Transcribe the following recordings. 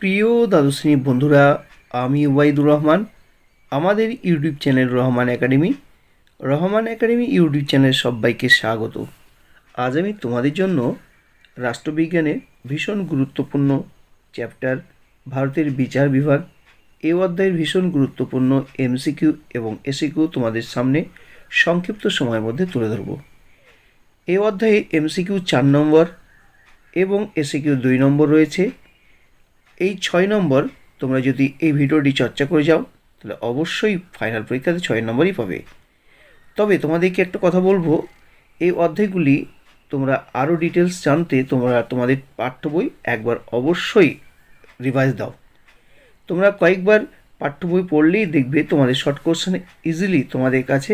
প্রিয় দ্বাদশ শ্রেণীর বন্ধুরা, আমি ওবাইদুর রহমান। আমাদের YouTube channel Rahman academy YouTube channel সবাইকে স্বাগত। আজ আমি তোমাদের জন্য রাষ্ট্রবিজ্ঞানের ভীষণ গুরুত্বপূর্ণ চ্যাপ্টার ভারতের বিচার বিভাগ এই অধ্যায়ের ভীষণ গুরুত্বপূর্ণ এমসিকিউ এবং এসিকিউ তোমাদের সামনে সংক্ষিপ্ত সময়ের মধ্যে তুলে ধরব। এই অধ্যায়ে এমসিকিউ 4 নম্বর এবং এসিকিউ 2 নম্বর রয়েছে। এই 6 নম্বর তোমরা যদি এই ভিডিওটি চর্চা করে যাও তাহলে অবশ্যই ফাইনাল পরীক্ষাতে 6 নম্বরই পাবে। তবে তোমাদেরকে একটা কথা বলবো, এই অধ্যায়গুলি তোমরা আরও ডিটেলস জানতে তোমরা তোমাদের পাঠ্য বই একবার অবশ্যই রিভাইজ দাও। তোমরা কয়েকবার পাঠ্য বই পড়লেই দেখবে তোমাদের শর্ট কোশ্চেন ইজিলি তোমাদের কাছে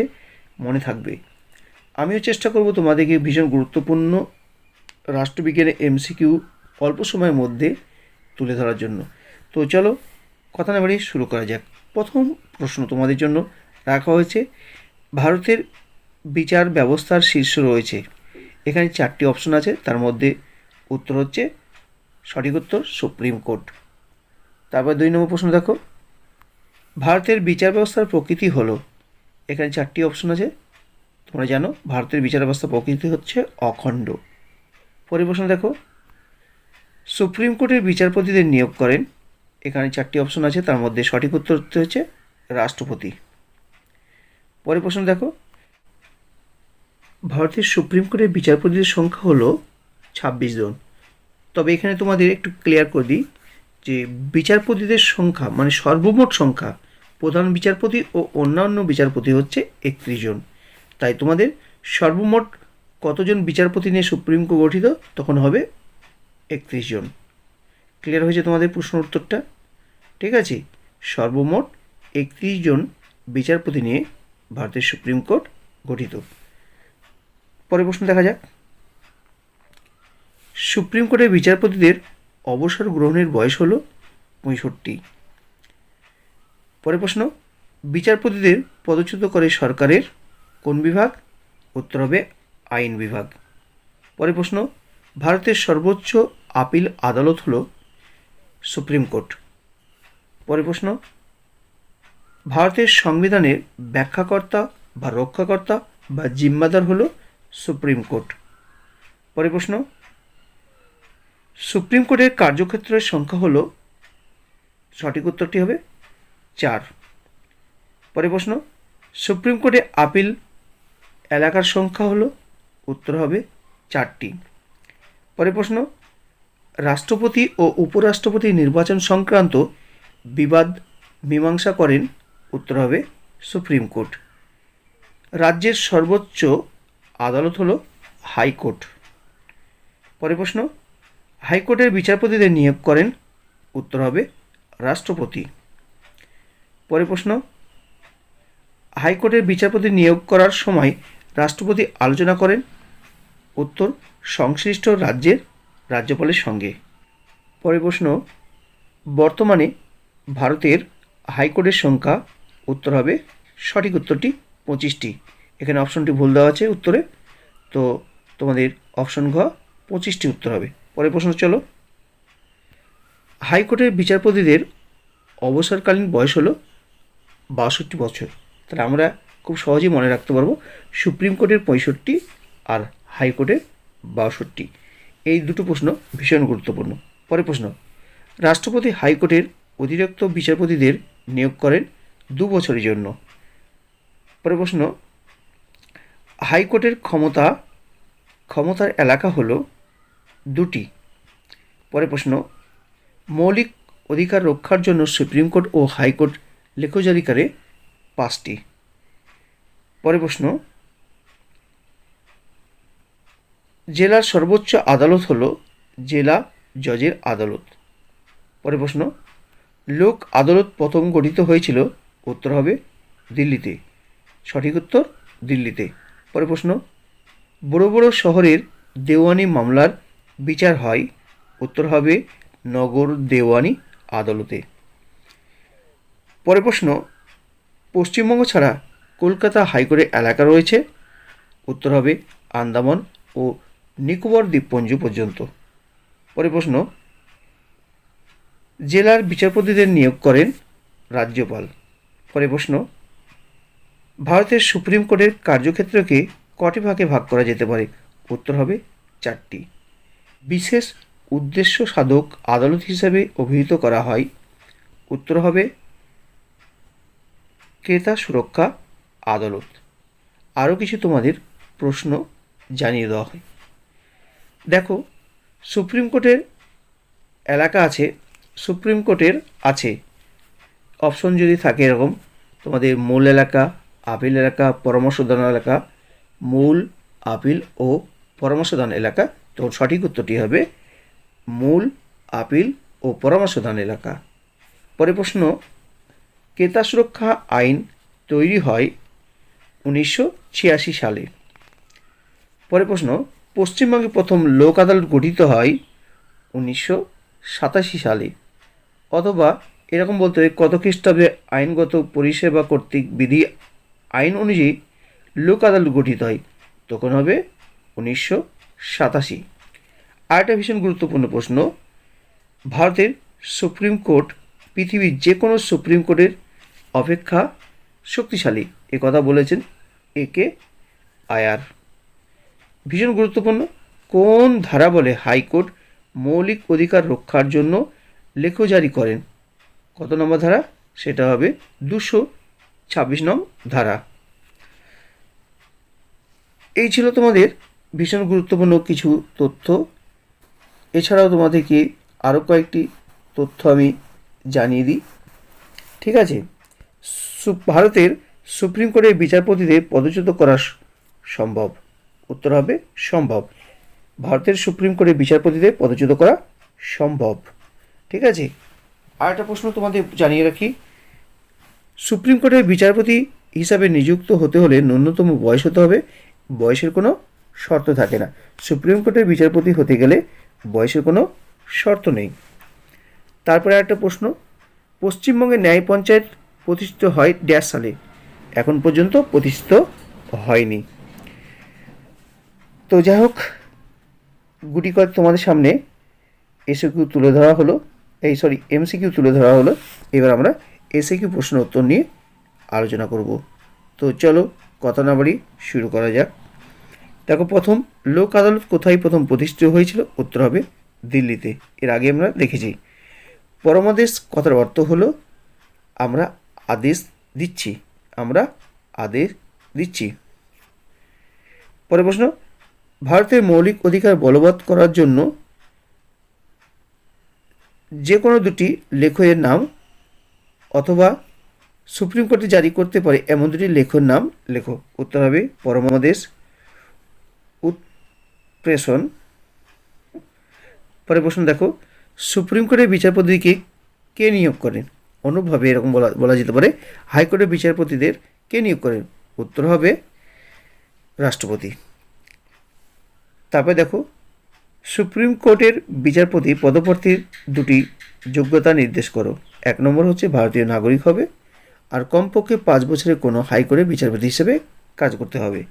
মনে থাকবে। আমিও চেষ্টা করব তোমাদেরকে ভীষণ গুরুত্বপূর্ণ রাষ্ট্রবিজ্ঞানের এমসিকিউ অল্প সময়ের মধ্যে তুলে ধরার জন্য। তো চলো কথা না বাড়িয়ে শুরু করা যাক। প্রথম প্রশ্ন তোমাদের জন্য রাখা হয়েছে, ভারতের বিচার ব্যবস্থার শীর্ষ রয়েছে। এখানে 4টি অপশন আছে, তার মধ্যে উত্তর হচ্ছে সঠিক উত্তর সুপ্রিম কোর্ট। তারপর 2 নম্বর প্রশ্ন দেখো, ভারতের বিচার ব্যবস্থার প্রকৃতি হলো। এখানে 4টি অপশন আছে, তোমরা জানো ভারতের বিচার ব্যবস্থার প্রকৃতি হচ্ছে অখণ্ড। পরের প্রশ্ন দেখো, সুপ্রিম কোর্টের বিচারপতিদের নিয়োগ করেন। এখানে 4টি অপশন আছে, তার মধ্যে সঠিক উত্তর হচ্ছে রাষ্ট্রপতি। পরের প্রশ্ন দেখো, ভারতের সুপ্রিম কোর্টের বিচারপতিদের সংখ্যা হলো 26 জন। তবে এখানে তোমাদের একটু ক্লিয়ার করে দিই যে বিচারপতিদের সংখ্যা মানে সর্বমোট সংখ্যা, প্রধান বিচারপতি ও অন্যান্য বিচারপতি হচ্ছে 31 জন। তাই তোমাদের সর্বমোট কতজন বিচারপতি নিয়ে সুপ্রিম কোর্ট গঠিত তখন হবে 31 জন। ক্লিয়ার হয়েছে তোমাদের প্রশ্ন উত্তরটা? ঠিক আছে, সর্বমোট 31 জন বিচারপতি নিয়ে ভারতের সুপ্রিম কোর্ট গঠিত। পরের প্রশ্ন দেখা যাক, সুপ্রিম কোর্টের বিচারপতিদের অবসর গ্রহণের বয়স হলো 65। পরের প্রশ্ন, বিচারপতিদের পদচ্যুত করে সরকারের কোন বিভাগ? উত্তর হবে আইন বিভাগ। পরের প্রশ্ন, ভারতের সর্বোচ্চ আপিল আদালত হলো সুপ্রিম কোর্ট। পরের প্রশ্ন, ভারতের সংবিধানের ব্যাখ্যাকর্তা বা রক্ষাকর্তা বা জিম্মাদার হলো সুপ্রিম কোর্ট। পরের প্রশ্ন, সুপ্রিম কোর্টের কার্যক্ষেত্রের সংখ্যা হলো, সঠিক উত্তরটি হবে 4। পরের প্রশ্ন, সুপ্রিম কোর্টে আপিল এলাকার সংখ্যা হলো, উত্তর হবে 4টি। পরের প্রশ্ন, রাষ্ট্রপতি ও উপরাষ্ট্রপতি নির্বাচন সংক্রান্ত বিবাদ মীমাংসা করেন, উত্তর হবে সুপ্রিম কোর্ট। রাজ্যের সর্বোচ্চ আদালত হলো হাইকোর্ট। পরের প্রশ্ন, হাইকোর্টের বিচারপতিদের নিয়োগ করেন, উত্তর হবে রাষ্ট্রপতি। পরের প্রশ্ন, হাইকোর্টের বিচারপতি নিয়োগ করার সময় রাষ্ট্রপতি আলোচনা করেন, উত্তর সংশ্লিষ্ট রাজ্যের রাজ্যপালের সঙ্গে। পরের প্রশ্ন, বর্তমানে ভারতের হাইকোর্টের সংখ্যা, উত্তর হবে সঠিক উত্তরটি 25টি। এখানে অপশনটি ভুল দেওয়া আছে উত্তরে, তো তোমাদের অপশন ঘ 25টি উত্তর হবে। পরের প্রশ্ন চলো, হাইকোর্টের বিচারপতিদের অবসরকালীন বয়স হলো 62 বছর। তাহলে আমরা খুব সহজেই মনে রাখতে পারবো সুপ্রিম কোর্টের 65 আর হাইকোর্টের 62। এই দুটো প্রশ্ন ভীষণ গুরুত্বপূর্ণ। পরের প্রশ্ন, রাষ্ট্রপতি হাইকোর্টের অতিরিক্ত বিচারপতিদের নিয়োগ করেন 2 বছরের জন্য। পরের প্রশ্ন, হাইকোর্টের ক্ষমতার এলাকা হলো 2টি। পরের প্রশ্ন, মৌলিক অধিকার রক্ষার জন্য সুপ্রিম কোর্ট ও হাইকোর্ট লেখ জারি করে 5টি। পরের প্রশ্ন, জেলার সর্বোচ্চ আদালত হলো জেলা জজের আদালত। পরের প্রশ্ন, লোক আদালত প্রথম গঠিত হয়েছিল, উত্তর হবে দিল্লিতে। সঠিক উত্তর দিল্লিতে। পরের প্রশ্ন, বড় বড় শহরের দেওয়ানি মামলার বিচার হয়, উত্তর হবে নগর দেওয়ানি আদালতে। পরের প্রশ্ন, পশ্চিমবঙ্গ ছাড়া কলকাতা হাইকোর্টের এলাকা রয়েছে, উত্তর হবে আন্দামান ও নিকোবর দ্বীপপুঞ্জ পর্যন্ত। পরের প্রশ্ন, জেলার বিচারপতিদের নিয়োগ করেন রাজ্যপাল। পরে প্রশ্ন, ভারতের সুপ্রিম কোর্টের কার্যক্ষেত্রকে কটি ভাগে ভাগ করা যেতে পারে? উত্তর হবে 4টি। বিশেষ উদ্দেশ্য সাধক আদালত হিসাবে অভিহিত করা হয়। উত্তর হবে ক্রেতা সুরক্ষা আদালত। আরও কিছু তোমাদের প্রশ্ন জানিয়ে দেওয়া হয়। দেখো, সুপ্রিম কোর্টের এলাকা আছে, সুপ্রিম কোর্টের আছে অপশন যদি থাকে এরকম তোমাদের মূল এলাকা, আপিল এলাকা, পরামর্শদান এলাকা, মূল, আপিল ও পরামর্শদান এলাকা। তো সঠিক উত্তরটি হবে মূল, আপিল ও পরামর্শদান এলাকা। পরে প্রশ্ন, ক্রেতা সুরক্ষা আইন তৈরি হয় 1986 সালে। পরে প্রশ্ন, পশ্চিমবঙ্গে প্রথম লোক আদালত গঠিত হয় 1987 সালে। অথবা এরকম বলতে হয় কত খ্রিস্টাব্দে আইনগত পরিষেবা কর্তৃক বিধি আইন অনুযায়ী লোক আদালত গঠিত হয়? তখন হবে 1987। আরেকটা ভীষণ গুরুত্বপূর্ণ প্রশ্ন, ভারতের সুপ্রিম কোর্ট পৃথিবীর যে কোনো সুপ্রিম কোর্টের অপেক্ষা শক্তিশালী, এ কথা বলেছেন একে আয়ার। ভীষণ গুরুত্বপূর্ণ, কোন ধারা বলে হাইকোর্ট মৌলিক অধিকার রক্ষার জন্য লেখ জারি করেন? কত নম্বর ধারা? সেটা হবে 226 নং ধারা। এই ছিল তোমাদের ভীষণ গুরুত্বপূর্ণ কিছু তথ্য। এছাড়াও তোমাদেরকে আরও কয়েকটি তথ্য আমি জানিয়ে দিই। ঠিক আছে, ভারতের সুপ্রিম কোর্টের বিচারপতিদের পদচ্যুত করা সম্ভব? উত্তর হবে সম্ভব। ভারতের সুপ্রিম কোর্টের বিচারপতিদের পদচ্যুত করা সম্ভব। ঠিক আছে, আরেকটা প্রশ্ন তোমাদের জানিয়ে রাখি, সুপ্রিম কোর্টের বিচারপতি হিসাবে নিযুক্ত হতে হলে ন্যূনতম বয়স হতে হবে। বয়সের কোনো শর্ত থাকে না। সুপ্রিম কোর্টের বিচারপতি হতে গেলে বয়সের কোনো শর্ত নেই। তারপরে একটা প্রশ্ন, পশ্চিমবঙ্গে ন্যায় পঞ্চায়েত প্রতিষ্ঠিত হয় ড্যাশ সালে? এখন পর্যন্ত প্রতিষ্ঠিত হয়নি। তো যাই হোক, গুটি কয়েক তোমাদের সামনে এসএকিউ তুলে ধরা হলো, এমসিকিউ তুলে ধরা হলো। এবার আমরা এসএকিউ প্রশ্ন উত্তর নিয়ে আলোচনা করব। তো চলো কথা না বাড়ি শুরু করা যাক। দেখো, প্রথম, লোক আদালত কোথায় প্রথম প্রতিষ্ঠিত হয়েছিল? উত্তর হবে দিল্লিতে। এর আগে আমরা দেখেছি। পরমাদেশ কথার অর্থ হলো আমরা আদেশ দিচ্ছি, আমরা আদেশ দিচ্ছি। পরের প্রশ্ন, ভারতের মৌলিক অধিকার বলবৎ করার জন্য যে কোনো দুটি লেখকের নাম অথবা সুপ্রিম কোর্টে জারি করতে পারে এমন দুটি লেখকের নাম লেখো। উত্তর হবে পরমাদেশ, উৎপ্রেষণ। পরের প্রশ্ন দেখো, সুপ্রিম কোর্টের বিচারপতিকে কে নিয়োগ করেন? অনুরূপভাবে এরকম বলা যেতে পারে হাইকোর্টের বিচারপতিদের কে নিয়োগ করেন? উত্তর হবে রাষ্ট্রপতি। তারপরে দেখো, সুপ্রিম কোর্টের বিচারপতি পদপ্রার্থীর দুটি যোগ্যতা নির্দেশ করো। 1 নম্বর হচ্ছে ভারতীয় নাগরিক হবে, আর কমপক্ষে 5 বছরের কোনো হাইকোর্টের বিচারপতি হিসেবে কাজ করতে হবে।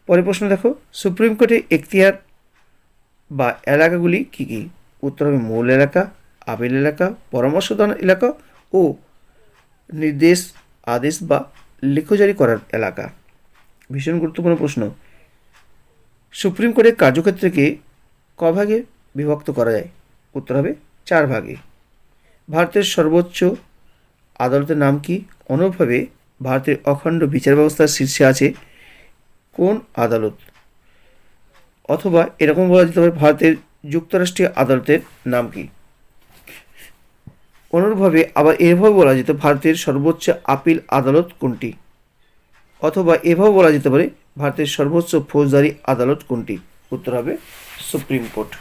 পরের প্রশ্ন দেখো, সুপ্রিম কোর্টের এখতিয়ার বা এলাকাগুলি কী কী? উত্তর হবে মূল এলাকা, আপিল এলাকা, পরামর্শদান এলাকা ও নির্দেশ, আদেশ বা লেখজারি করার এলাকা। ভীষণ গুরুত্বপূর্ণ প্রশ্ন, সুপ্রিম কোর্টের কার্যক্ষেত্রকে ক ভাগে বিভক্ত করা যায়? উত্তর হবে 4 ভাগে। ভারতের সর্বোচ্চ আদালতের নাম কি? অনুরূপভাবে ভারতের অখণ্ড বিচার ব্যবস্থার শীর্ষে আছে কোন আদালত? অথবা এরকম বলা যেতে পারে ভারতের যুক্তরাষ্ট্রীয় আদালতের নাম কি? অনুরূপভাবে আবার এভাবে বলা যেত ভারতের সর্বোচ্চ আপিল আদালত কোনটি? অথবা এভাবে বলা যেতে পারে ভারতের সর্বোচ্চ ফৌজদারি আদালত কোনটি? উত্তর হবে সুপ্রিম কোর্ট।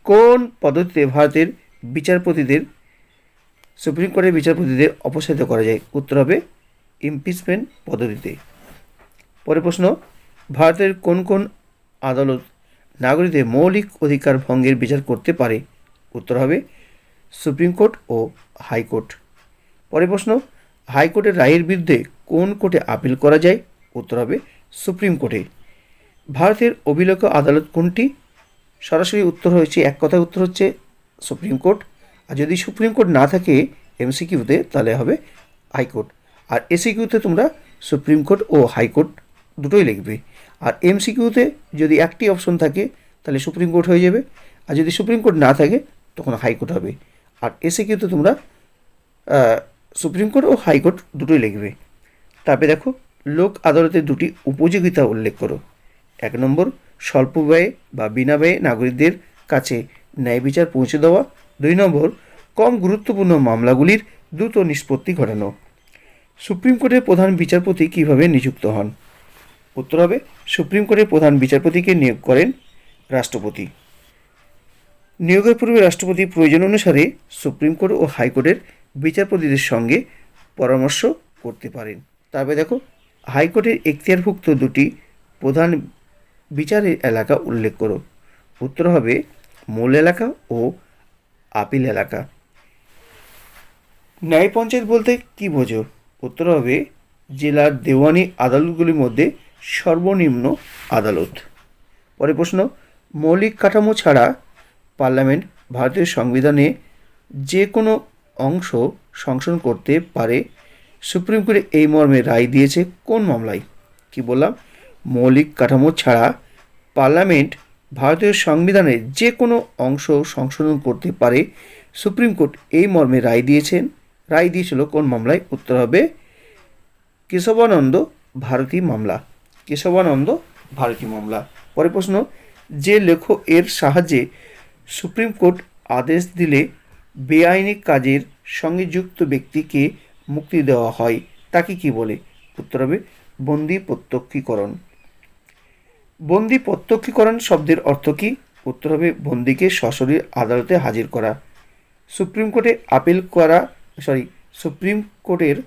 কোন পদ্ধতিতে ভারতের বিচারপতিদের সুপ্রিম কোর্টের বিচারপতিদের অপসারিত করা যায়? উত্তর হবে ইমপিচমেন্ট পদ্ধতিতে। পরের প্রশ্ন, ভারতের কোন কোন আদালত নাগরিকদের মৌলিক অধিকার ভঙ্গের বিচার করতে পারে? উত্তর হবে সুপ্রিম কোর্ট ও হাইকোর্ট। পরের প্রশ্ন, হাইকোর্টের রায়ের বিরুদ্ধে কোন কোর্টে আপিল করা যায়? উত্তর হবে সুপ্রিম কোর্টে। ভারতের অভিলেখ আদালত কোনটি? সরাসরি উত্তর হয়েছে, এক কথায় উত্তর হচ্ছে সুপ্রিম কোর্ট, আর যদি সুপ্রিম কোর্ট না থাকে এমসিকিউতে তাহলে হবে হাইকোর্ট। আর এসিকিউতে তোমরা সুপ্রিম কোর্ট ও হাইকোর্ট দুটোই লিখবে। আর এমসিকিউতে যদি একটি অপশন থাকে তাহলে সুপ্রিম কোর্ট হয়ে যাবে, আর যদি সুপ্রিম কোর্ট না থাকে তখন হাইকোর্ট হবে। আর এসিকিউতে তোমরা সুপ্রিম কোর্ট ও হাইকোর্ট দুটোই লিখবে। তারপরে দেখো, লোক আদালতের দুটি উপযোগিতা উল্লেখ করো। 1 নম্বর, স্বল্প ব্যয়ে বা বিনা ব্যয়ে নাগরিকদের কাছে ন্যায় বিচার পৌঁছে দেওয়া। 2 নম্বর, কম গুরুত্বপূর্ণ মামলাগুলির দ্রুত নিষ্পত্তি ঘটানো। সুপ্রিম কোর্টের প্রধান বিচারপতি কিভাবে নিযুক্ত হন? উত্তর হবে, সুপ্রিম কোর্টের প্রধান বিচারপতিকে নিয়োগ করেন রাষ্ট্রপতি। নিয়োগের পূর্বে রাষ্ট্রপতি প্রয়োজন অনুসারে সুপ্রিম কোর্ট ও হাইকোর্টের বিচারপতিদের সঙ্গে পরামর্শ করতে পারেন। তারপরে দেখো, হাইকোর্টের এখতিয়ারভুক্ত দুটি প্রধান বিচারের এলাকা উল্লেখ করো। উত্তর হবে, মূল এলাকা ও আপিল এলাকা। ন্যায় পঞ্চায়েত বলতে কী বোঝো? উত্তর হবে, জেলার দেওয়ানি আদালতগুলির মধ্যে সর্বনিম্ন আদালত। পরে প্রশ্ন, মৌলিক কাঠামো ছাড়া পার্লামেন্ট ভারতীয় সংবিধানে যে কোনো অংশ সংশোধন করতে পারে। সুপ্রিম কোর্ট এই মর্মে রায় দিয়েছে কোন মামলায়? কি বললাম? মৌলিক কাঠামো ছাড়া পার্লামেন্ট ভারতীয় সংবিধানের যে কোনো অংশ সংশোধন করতে পারে। সুপ্রিম কোর্ট এই মর্মে রায় দিয়েছিল কোন মামলায়? উত্তর হবে, কেশবানন্দ ভারতী মামলা। কেশবানন্দ ভারতী মামলা। পরে প্রশ্ন, যে লেখক এর সাহায্যে সুপ্রিম কোর্ট আদেশ দিলে বেআইনি কাজের সঙ্গে যুক্ত ব্যক্তিকে মুক্তি দেওয়া হয় তাকে কি বলে? উত্তর হবে, বন্দি প্রত্যক্ষীকরণ। বন্দি প্রত্যক্ষীকরণ শব্দের অর্থ কী? উত্তর হবে, বন্দিকে সশরীর আদালতে হাজির করা। সুপ্রিম কোর্টের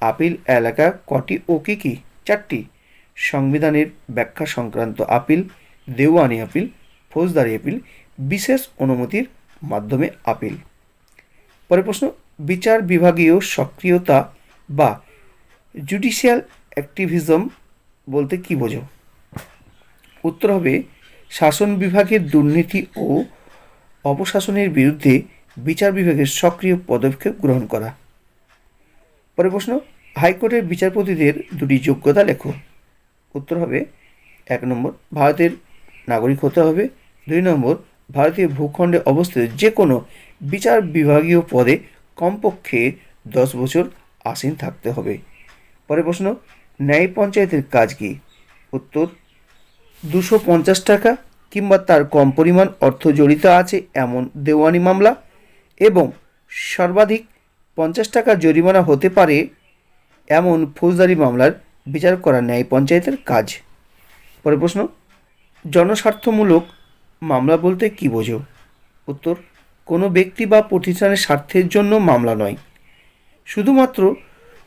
আপিল এলাকা কটি ও কী কী? 4টি। সংবিধানের ব্যাখ্যা সংক্রান্ত আপিল, দেওয়ানি আপিল, ফৌজদারি আপিল, বিশেষ অনুমতির মাধ্যমে আপিল। পরে প্রশ্ন, বিচার বিভাগীয় সক্রিয়তা বা জুডিশিয়াল অ্যাক্টিভিজম বলতে কী বোঝো? উত্তর হবে, শাসন বিভাগের দুর্নীতি ও অপশাসনের বিরুদ্ধে বিচার বিভাগের সক্রিয় পদক্ষেপ গ্রহণ করা। পরে প্রশ্ন, হাইকোর্টের বিচারপতিদের দুটি যোগ্যতা লেখো। উত্তর হবে, 1 নম্বর, ভারতের নাগরিক হতে হবে। 2 নম্বর, ভারতীয় ভূখণ্ডে অবস্থিত যে কোনো বিচার বিভাগীয় পদে কমপক্ষে 10 বছর আসীন থাকতে হবে। পরে প্রশ্ন, ন্যায় পঞ্চায়েতের কাজ কী? উত্তর, 250 টাকা কিংবা তার কম পরিমাণ অর্থ জড়িত আছে এমন দেওয়ানি মামলা এবং সর্বাধিক 50 টাকা জরিমানা হতে পারে এমন ফৌজদারি মামলার বিচার করা ন্যায় পঞ্চায়েতের কাজ। পরে প্রশ্ন, জনস্বার্থমূলক মামলা বলতে কী বোঝো? উত্তর, কোনো ব্যক্তি বা প্রতিষ্ঠানের স্বার্থের জন্য মামলা নয়, শুধুমাত্র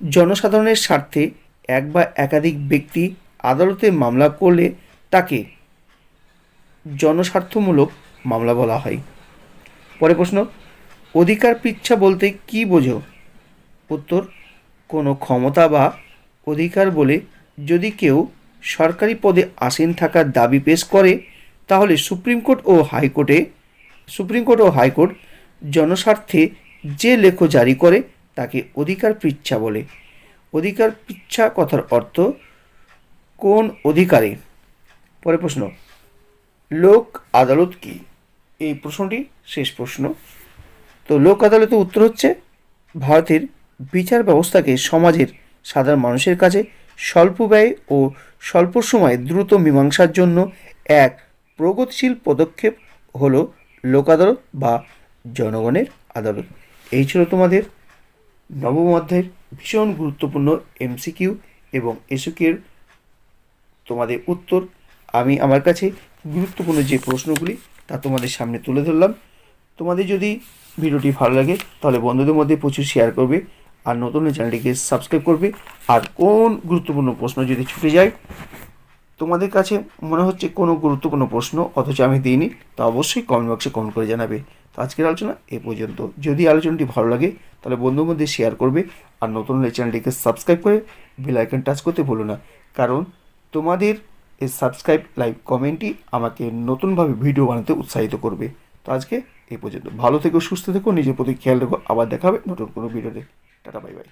জনসাধারণের স্বার্থে এক বা একাধিক ব্যক্তি আদালতে মামলা করলে তাকে জনস্বার্থমূলক মামলা বলা হয়। পরে প্রশ্ন, অধিকার পৃচ্ছা বলতে কী বোঝো? উত্তর, কোনো ক্ষমতা বা অধিকার বলে যদি কেউ সরকারি পদে আসীন থাকার দাবি পেশ করে তাহলে সুপ্রিম কোর্ট ও হাইকোর্ট জনস্বার্থে যে লেখ জারি করে তাকে অধিকার পৃচ্ছা বলে। অধিকার পৃচ্ছা কথার অর্থ কোন অধিকারে? পরে প্রশ্ন, লোক আদালত কি? এই প্রশ্নটি শেষ প্রশ্ন। তো লোক আদালতের উত্তর হচ্ছে, ভারতের বিচার ব্যবস্থাকে সমাজের সাধারণ মানুষের কাছে স্বল্প ব্যয় ও স্বল্প সময়ে দ্রুত মীমাংসার জন্য এক প্রগতিশীল পদক্ষেপ হলো লোক আদালত বা জনগণের আদালত। এই ছিল তোমাদের নবম অধ্যায়ের ভীষণ গুরুত্বপূর্ণ এমসিকিউ এবং এসকিউর তোমাদের উত্তর। আমি আমার কাছে গুরুত্বপূর্ণ যে প্রশ্নগুলি তা তোমাদের সামনে তুলে ধরলাম। তোমাদের যদি ভিডিওটি ভালো লাগে তাহলে বন্ধুদের মধ্যে প্রচুর শেয়ার করবে আর নতুন চ্যানেলটিকে সাবস্ক্রাইব করবে। আর কোন গুরুত্বপূর্ণ প্রশ্ন যদি ছুটে যায়, তোমাদের কাছে মনে হচ্ছে কোনো গুরুত্বপূর্ণ প্রশ্ন অথচ আমি দিইনি, তা অবশ্যই কমেন্ট বক্সে কমেন্ট করে জানাবে। তো আজকের আলোচনা এ পর্যন্ত। যদি আলোচনাটি ভালো লাগে তাহলে বন্ধুর মধ্যে শেয়ার করবে আর নতুন চ্যানেলটিকে সাবস্ক্রাইব করে বেল আইকন টাচ করতে ভুলো না, কারণ তোমাদের এই সাবস্ক্রাইব, লাইক, কমেন্টই আমাকে নতুনভাবে ভিডিও বানাতে উৎসাহিত করবে। তো আজকে এই পর্যন্ত। ভালো থেকো, সুস্থ থেকো, নিজের প্রতি খেয়াল রেখো। আবার দেখা হবে নতুন কোনো ভিডিওতে। Tata, bye bye.